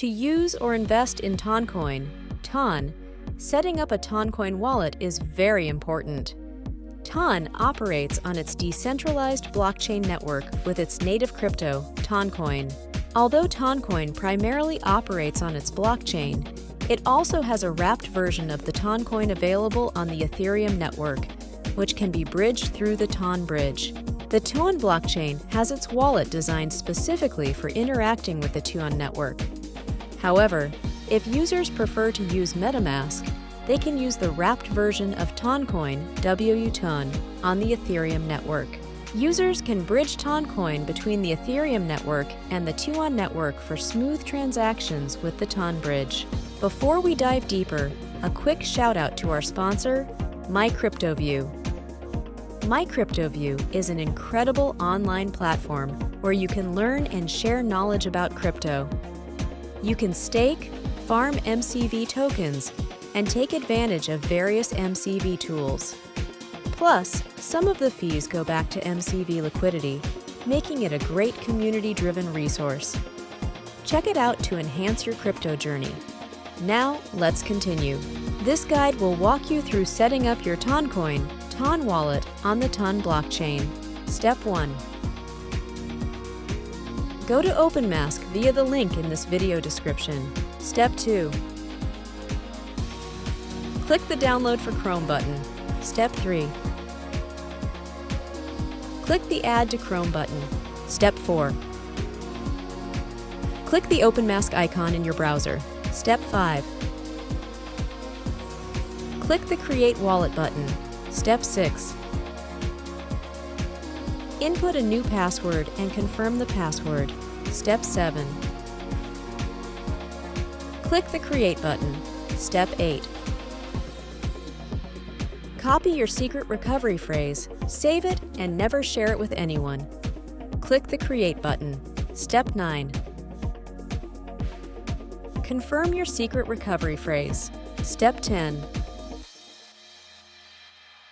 To use or invest in Toncoin, setting up a Toncoin wallet is very important. Ton operates on its decentralized blockchain network with its native crypto, Toncoin. Although Toncoin primarily operates on its blockchain, it also has a wrapped version of the Toncoin available on the Ethereum network, which can be bridged through the Ton bridge. The Ton blockchain has its wallet designed specifically for interacting with the Ton network. However, if users prefer to use MetaMask, they can use the wrapped version of Toncoin, Ton, on the Ethereum network. Users can bridge Toncoin between the Ethereum network and the Ton network for smooth transactions with the Ton bridge. Before we dive deeper, a quick shout out to our sponsor, MyCryptoView. MyCryptoView is an incredible online platform where you can learn and share knowledge about crypto. You can stake, farm MCV tokens, and take advantage of various MCV tools. Plus, some of the fees go back to MCV liquidity, making it a great community-driven resource. Check it out to enhance your crypto journey. Now, let's continue. This guide will walk you through setting up your Toncoin, Ton wallet on the Ton blockchain. Step 1. Go to OpenMask via the link in this video description. Step 2. Click the Download for Chrome button. Step 3. Click the Add to Chrome button. Step 4. Click the OpenMask icon in your browser. Step 5. Click the Create Wallet button. Step 6. Input a new password and confirm the password. Step 7. Click the Create button. Step 8. Copy your secret recovery phrase, save it, and never share it with anyone. Click the Create button. Step 9. Confirm your secret recovery phrase. Step 10.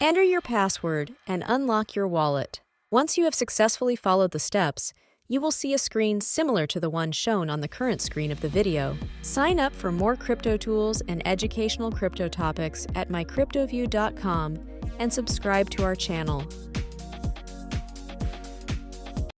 Enter your password and unlock your wallet. Once you have successfully followed the steps, you will see a screen similar to the one shown on the current screen of the video. Sign up for more crypto tools and educational crypto topics at mycryptoview.com and subscribe to our channel.